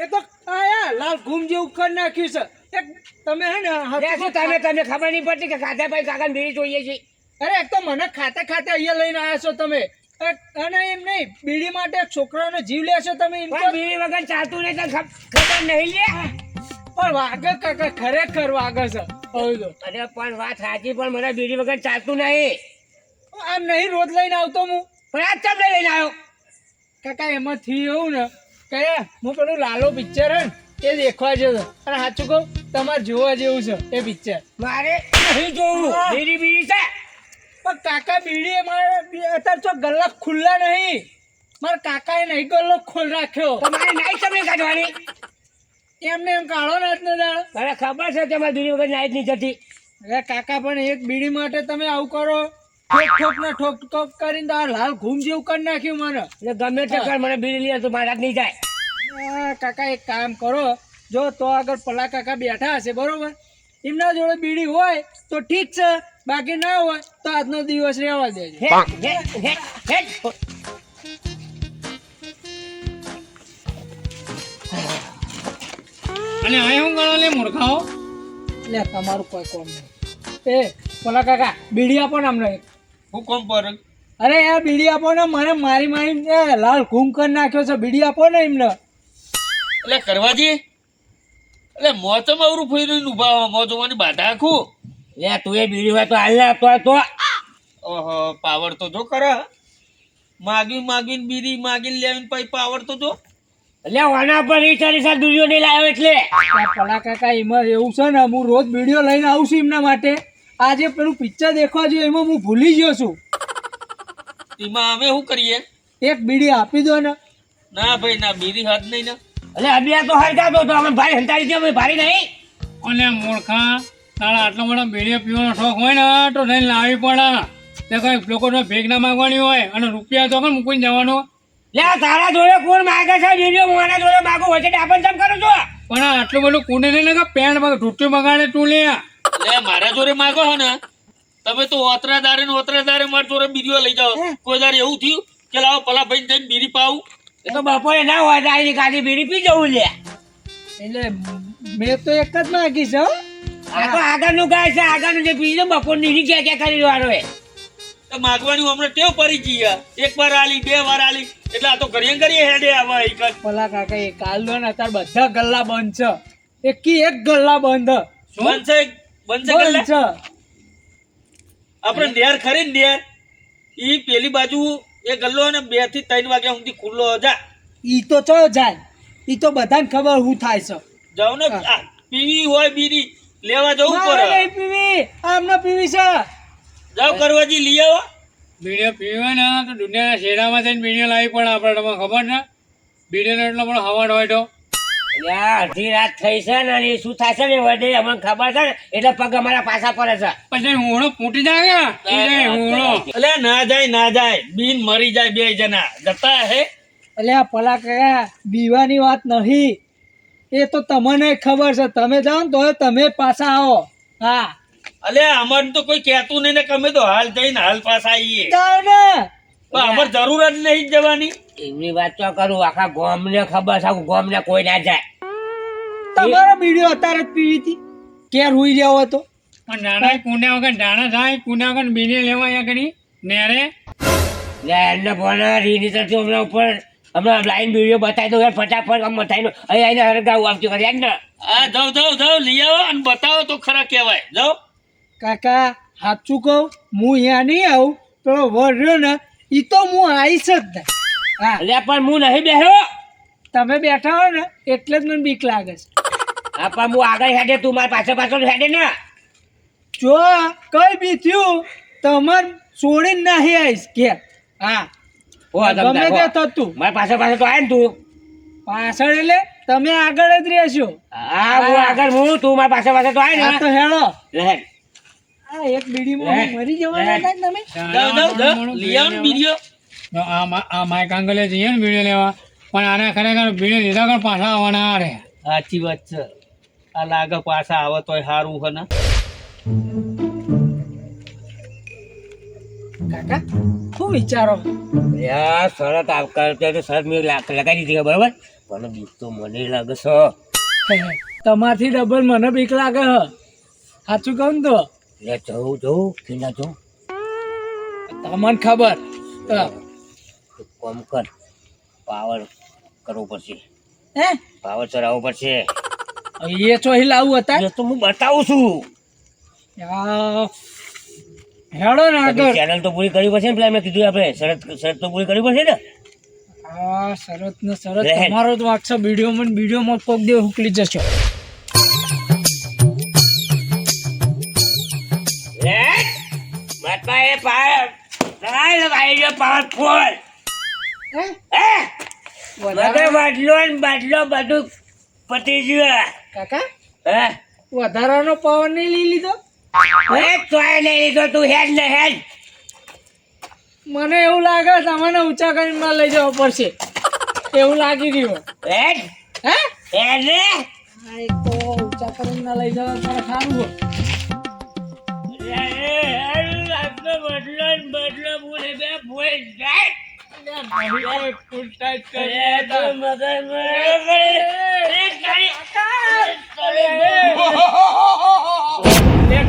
એ તો આયા લાલ ઘૂમ જેવું કરી નાખ્યું છે. એક તમે હે ને તમને ખબર નહીં પડતી કે કાધાભાઈ કાકા બીડી જોઈએ છે. અરે એક તો મને ખાતે ખાતે અહીંયા લઈને આવ્યા છો તમે. અને એમ નહીં બીડી માટે એક છોકરાનો જીવ લેશો તમે એમ પણ બીડી વગર ચાલતું નહીં તને ખબર નહીં લે. પણ વાગે કાકા ખરેખર વાગે છે. હવે તો અરે પણ વાત સાચી પણ મને બીડી વગર ચાલતું નહીં. આમ નહીં રોજ લઈને આવતો હું. પણ આજ તમને લઈને આવ્યો કાકા એમાંથી એવું ને કે હું પેલું લાલો પિક્ચર હે ને એ દેખવા જતો. અને સાચું કહું તમારે જોવા જેવું છે એ પિક્ચર. મારે નહીં જોવું. બીડી છે પણ કાકા બીડી અમારે અત્યારે તો ગલ્લા ખુલ્લા નહીં. મારા કાકાએ નહીં ગલ્લો ખોલ રાખ્યો. તમારે નાઈટ તમને કાઢવાની એમને એમ કાઢો ને આજનો દાડો. મને ખબર છે કે મારે બીડી વગર નાઈટ નહીં જતી. અરે કાકા પણ એક બીડી માટે તમે આવું કરો. ઠોક ઠોક ને ઠોક ઠોક કરીને તો આ લાલ ઘૂમ જેવું કરી નાખ્યું મને. એટલે ગમે તે કર મને બીડી લઈએ તો મારા નહીં જાય. કાકા એક કામ કરો જો તો આગળ પલા કાકા બેઠા હશે બરોબર. એમના જોડે બીડી હોય તો ઠીક છે બાકી ના હોય તો આજનો દિવસ રહેવા દેજો. અને અહીં હું ગણો લે મૂર્ખાઓ. એટલે તમારું કોઈ કોમ નહીં. એ પલા કાકા બીડી આપો ને અમને. હું કોમ પર અરે યાર બીડી આપો ને મને મારી મારી લાલ ઘૂમ કરી નાખ્યો છે. બીડી આપો ને એમને. એટલે કરવાજી એટલે મોતમાં અવરું ફરી ઉભા મો જોવાની બાધા આખું. લે તું એ બીડી હોય તો હાલ ને આપતો હોય તો. ઓહો પાવર તો જો ખરા. માગીને બીડી માગીને લેવીને પછી પાવર તો જો. એટલે વાના પર રીચારી દુનિયો નહીં લાવ્યો એટલે. પલા કાકા એમાં એવું છે ને હું રોજ વિડીયો લઈને આવું છું એમના માટે. આજે પેલું પિક્ચર દેખવા જોઈએ એમાં હું ભૂલી ગયો છું. એમાં અમે શું કરીએ? એક બીડી આપી દો ને. ના ભાઈ ના બીડી હાથ નહીં ને. એટલે અભિયા તો હલતા તો અમે ભાઈ હલતાડી દે ભારી નહીં. અને મૂર્ખા તારા આટલો બધો બીડી પીવાનો શોખ હોય ને તો લઈને લાવી પડે. તે કઈ લોકોને ભેગ ના માંગવાની હોય અને રૂપિયા તો કઈ મૂકીને જવાનો. લે તારા જોડે કોણ માગે છે બીડીઓ મોના જોડે માગો વચ્ચે ડાપણ ચમ કરો છો. પણ આટલું બધું કુંડે નહીં કે પેન્ટ ઢૂંઢી મગાડે તું લે. એટલે મારા જોડે માગો હો ને તમે તો ઓતરાદારે મારા જોડે બીડીઓ લઈ જાઓ. કોઈ વાર એવું થયું કે લાવો પલા ભાઈ જઈને બીડી પાવું. એ તો બપોરે ના હોય તારી કાઢી બીડી પી જવું લે. એટલે મેં તો એક જ માગી છે. આ તો આગળનું ગાય છે આગળનું જે પી બપોર ની ક્યાં કરી દેવાનો હોય. માગવાની હમણાં ટેવ પડી ગઈ. એક વાર આલી બે વાર આલી એટલે આ તો ઘડીએ હેડે આવે. પલા કાકા એ કાલ દો ને અત્યારે બધા ગલ્લા બંધ છે. એક ગલ્લા બંધ છે. આપણે નેર ખરી ને નેર ઈ પેલી બાજુ એ ગલ્લો ને 2 થી 3 વાગ્યા સુધી ખુલ્લો જા. ઈ તો ચો જાય. ઈ તો બધાને ખબર હું થાય છે. જાવ ને પીવી હોય બીડી લેવા જવું પડે. નહીં પીવી આમને પીવી છે. જાવ કરવાજી લઈ આવો. બીડીઓ પીવે ને તો દુનિયાના શેરામાં જઈને બીડીઓ લાવી પડે આપણે. તમને ખબર ને બીડીનો એટલો બધો હવાડ હોય તો. અડધી રાત થઈ છે ને એ શું થાય છે ને વડે અમને ખબર છે ને એટલે પગ અમારા પાછા પડે છે. પછી હુંડો ફૂટી જાય એટલે ના જાય બીન મરી જાય 2 જણા જતા હે. એટલે આ પલા કાકા બીવાની વાત નહીં. એ તો તમને ખબર છે. તમે જાઓ ને તો તમે પાછા આવો. હા અલે અમાર તો કોઈ કહેતું નહીં ને કે અમે તો હાલ જઈને હાલ પાછા આવીએ. જાઓ ને. અમાર જરૂર જ નહીં જવાની. એમની વાત તો કરું આખા ગામ ને ખબર છે ગામ ને કોઈ ના જાય. તમારો બીડીઓ અત્યારે જ પીવી હતી ક્યારે હુઈ રહ્યો હતો. પણ નાના કુંડા વગર નાના જાય કુંડા વગર બીને લેવા અહીંયા કરી નેરે. લે એમને બોલા રીની તો હમણાં ઉપર હમણાં લાઈન વિડીયો બતાવી દો ફટાફટ આમ બતાવી અહીં આવીને હરગાવું આવતું કરી ને. હા જાઓ લઈ આવો અને બતાવો તો ખરા કહેવાય. જાઓ કાકા સાચું કહું હું અહીંયા નહીં આવું પેલો વર રહ્યો ને એ તો હું આવીશ જ ને. હા એટલે પણ હું નહીં બેહ્યો. તમે બેઠા હો ને એટલે જ મને બીક લાગે છે. હા પણ હું આગળ હેડે તું મારા પાછળ હેડે ને. જો કઈ બી થયું તમારે છોડીને નાહી આવીશ કે. હા ગમે તે થતું મારા પાછળ તો આવે ને તું પાછળ એટલે તમે આગળ જ રહેશો. હા હું આગળ હું તું મારા પાછળ તો આવે ને તો હેડો. હેડ આ એક બીડીમાં મરી જવાના હતા ને તમે. જાઓ લઈ આવો ને બીડીઓ. આ માઇક આંગલે જઈએ ને બીડીઓ લેવા પણ આને ખરેખર બીડીઓ લીધા કર પાછા આવવાના રે. સાચી વાત છે. આ લાગે પાછા આવે તોય સારું છે ને. કાકા શું વિચારો યાર શરત આવતા તો શરત મેં લગાવી દીધી બરાબર પણ બીક તો મને લાગે છે તમારથી ડબલ મને બીક લાગે હ સાચું કહું ને તો એટલે જવું કે ના જવું તમને ખબર કોમ કર પાવર કરવો પડશે હે પાવર ચડાવવો પડશે એ ચોહી લાવું હતા એ તો હું બતાવું છું હેડો ને આગળ ચેનલ તો પૂરી કરવી પડશે ને પેલા મેં કીધું આપણે શરત તો પૂરી કરવી પડશે ને હા શરત ને શરત તમારો જ વાંચશો વિડીયોમાં કોક દે ઉકલી જશો પાવરફુલ બાટલો બધું પતી ગયું કાકા હે વધારાનો પાવર નહીં લઈ લીધો નહીં લીધો તું હેડ ને હેડ મને એવું લાગે તમને ઊંચા કરીને લઈ જવા પડશે એવું લાગી રહ્યું હેડ હે હેડ રે હા એક તો ઊંચા કરીને લઈ જવા તારે સારું બદલો બોલે બે બોલ જાય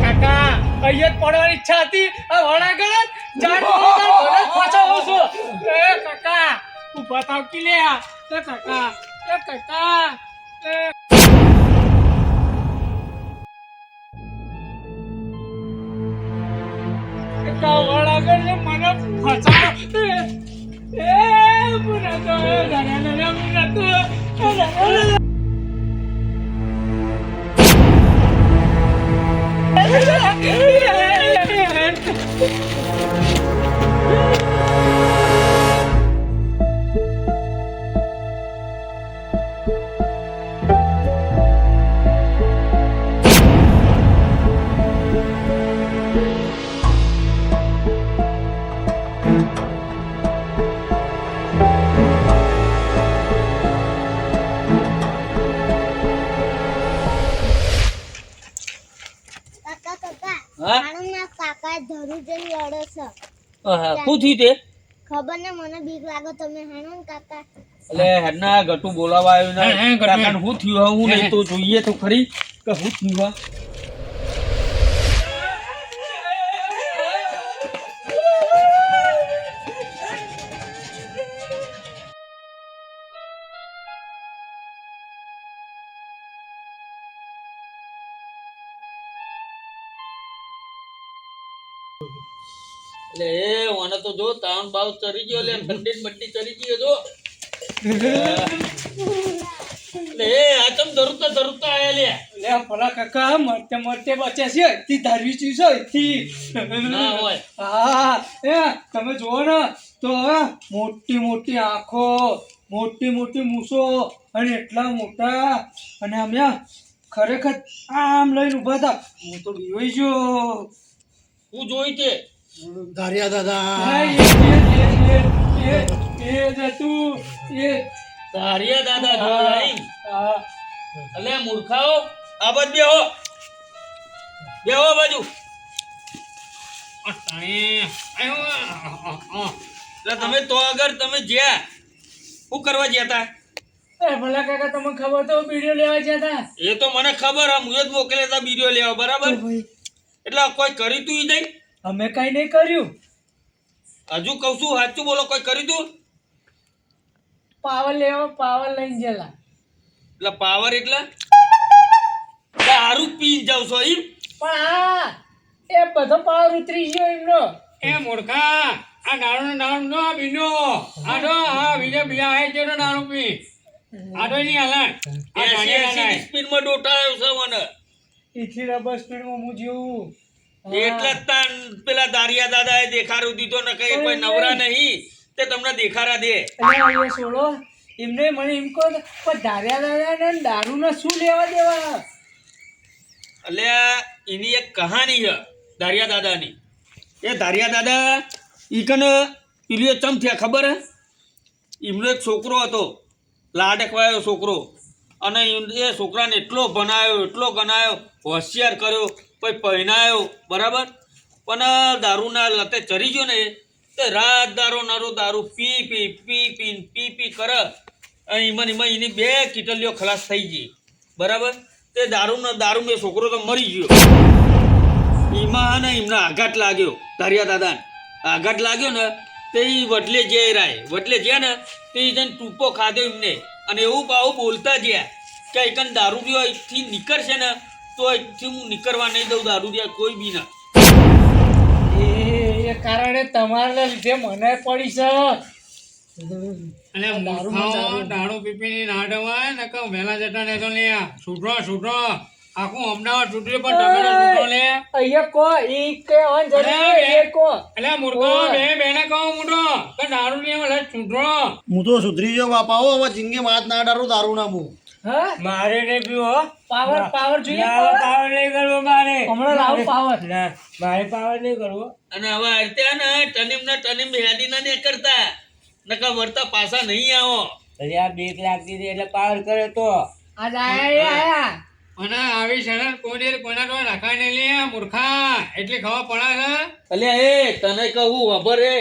કાકા અહીંયા પડવાની ઈચ્છા હતી આ વડાગળ પચાવું છું કાકા ઉભા થાવ કી લે કાકા કાકા વડાગળ મને ફસાયો ખબર ને મને બીક લાગે તમે હાણો ને કાકા એટલે હેડના ગટુ બોલાવા આવ્યો ને કાકાને શું થયું હું નહીં તો જોઈએ તો ખરી કે શું થયું એટલે એ મને તો જો તાણ બાવ ચરી ગયો લે ઠંડી બટ્ટી ચરી ગયો જો એટલે એ આ ચમ ધરતા આયા લે લે ભલા કાકા મરતે બચ્યા છે થી ધારવી ચીસો થી ના હોય હા એ તમે જુઓ ને તો મોટી આંખો મોટી મૂછો અને એટલા મોટા અને અમે ખરેખર આમ લઈને ઉભા હતા હું તો બીવાઈ ગયો હું જોઈ તે ધારિયા દાદા તારિયા દાદા જોઈ અલે મૂર્ખાઓ આ બાજુ બેહો બાજુ તમે તો અગર તમે જ્યાં શું કરવા ગયા હતા ભલા કાકા તમને ખબર તો વિડીયો લેવા ગયા હતા એ તો મને ખબર હું જ મોકલ્યા હતા વિડીયો લેવા બરાબર એટલે કોઈ કરી તું નહીં અમે કઈ નહીં કર્યું હજુ કહું છું સાચું બોલો કોઈ કરી તું પાવર લઈને ગયેલા એટલે પાવર એટલે દારૂ પી જાવ છો એમ પણ હા એ બધો પાવર ઉતરી ગયો એમનો એ મૂર્ખા આ નાનું નો બીનો આડો હા બીજા આય છે નાનું પી આડો ની હાલણ 80 સ્પીડમાં ડોટાયો છે મને ઈથી રબર સ્પીડમાં હું જેવું એટલે તાન પેલા દારિયા દાદાએ દેખાડું દીધો ને કઈ કોઈ નવરા નહીં તે તમને દેખાડા દે એટલે છોડો એમને મને એમ કહો પણ ધાર્યા દાદા ને દારૂ ને શું લેવા દેવા એટલે એની એક કહાની છે દારિયા દાદાની એ દારિયા દાદા ઈ કને પીલીઓ ચમ થયા ખબર હે એમનો એક છોકરો હતો લાડકવાયો છોકરો અને એ છોકરાને એટલો ગણાયો હોશિયાર કર્યો પછી પહેણાયો બરાબર પણ દારૂના લતે ચરી ગયો ને તે રાત દારૂ પી કરે અને એમાં એની 2 કીટલીઓ ખલાસ થઈ ગઈ બરાબર. તે દારૂ મેં છોકરો તો મરી ગયો. એમાં ને એમને આઘાત લાગ્યો, ધારિયા દાદાને આઘાત લાગ્યો ને તે વટલે જ્યાં ને તે જઈને ટૂંપો ખાધો એમને. અને એવું પાવું બોલતા જ્યાં કે એકન દારૂડિયો અહીંથી નીકળશે ને તો અહીંથી હું નીકળવા નહીં દઉં દારૂડિયા કોઈ બી ના. એ કારણે તમારા લીધે મને પડી છે. અને મૂર્ખાઓ દારૂ પીપીની નાડવાય ને કહું વહેલા જતા ને તો લે છૂટો આખું અમદાવાદ છૂટ્યું પણ તમે તો છૂટો લે. અહીંયા કો ઈ કે ઓન જરી એ કો એટલે મૂર્ખાઓ બેને કહું મૂઠો કે દારૂ ની એમાં છૂટો. હું તો સુધરી ગયો બાપા હો. હવે જિંદગી માં ના ડારું દારૂ ના હું. હા મારે નહીં પીવો હો. પાવર જોઈએ પાવર નહીં કરવો મારે. હમણાં લાવું પાવર. ના મારે પાવર નહીં કરવો. અને હવે અત્યારે ને ટનીમ હેડી ના નહીં કરતા નકા વળતા પાછા નહીં આવો. એટલે આ બીક લાગતી હતી એટલે પાવર કરે તો આજ આયા અને આવી શરત કોઈના તો રાખાય નહીં લે મૂર્ખા એટલી ખબર પડે છે. અલ્યા એ તને કહું ખબર હે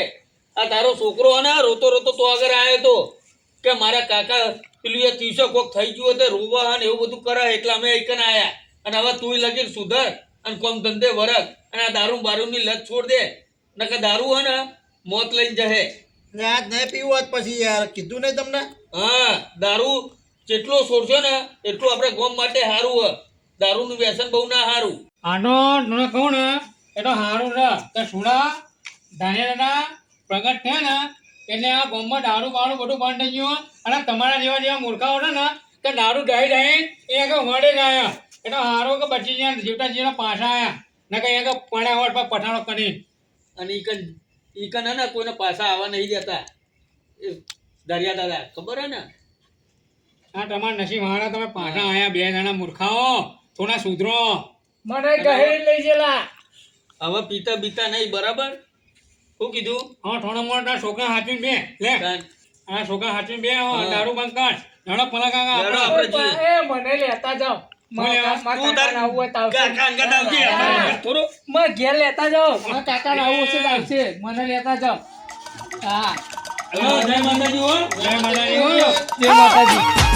આ તારો છોકરો હે ને રોતો તો આગળ આવ્યો તો કે મારા કાકા પેલું એ 30 કોક થઈ ગયું તો રોવા ને એવું બધું કરે એટલે અમે એકન આયા. અને હવે તું લગીન સુધર અને કોમ ધંધે વરસ અને આ બારૂની લત છોડ દે નકર દારૂ હે ને મોત લઈને જહે. આજ નહીં પીવું આજ પછી યાર કીધું નહીં તમને. હા દારૂ જેટલો છોડશો ને એટલું આપણે ગોમ માટે સારું હે. દારૂનું વ્યસન બહુ ના સારું. આનો તને કહું ને એ તો સારું છે કે સુડા ધાનેરાના પ્રગટ થયા ને એટલે આ ગામમાં દારૂ બારૂ બધું બંધ થઈ ગયું. અને તમારા જેવા મૂર્ખાઓ છે ને કે દારૂ ડાઈ એ આગળ વડે જ આવ્યા. એ તો સારું કે બચી ગયા જીવતા જીવતા પાછા આવ્યા ને કઈ આગળ પડ્યા હોય પર પઠાણો કરી. અને ઈકન હે ને કોઈને પાછા આવવા નહીં દેતા એ દરિયા દાદા ખબર હે ને. આ તમારા નસીબ હારા તમે પાછા આવ્યા 2 જણા મૂર્ખાઓ થોડા સુધરો. મને ગહેરી લઈ ગયેલા. હવે પીતા બીતા નહીં બરાબર. શું કીધું? હા થોડા મોટા છોકરા હાચવીને બે લે આ છોકરા હાચવીને બે દારૂ બંધ કર ઝડપ પલા કાકા હેડો આપણે. આપણે જઈએ. એ મને લેતા જાઓ. તું તાર કાકા અંગત આવજે. થોડું માં ઘેર લેતા જાઓ. મારા કાકા આવું હશે તો આવશે. મને લેતા જાઓ. હા જય માતાજી હો. જય માતાજી હો. જય માતાજી.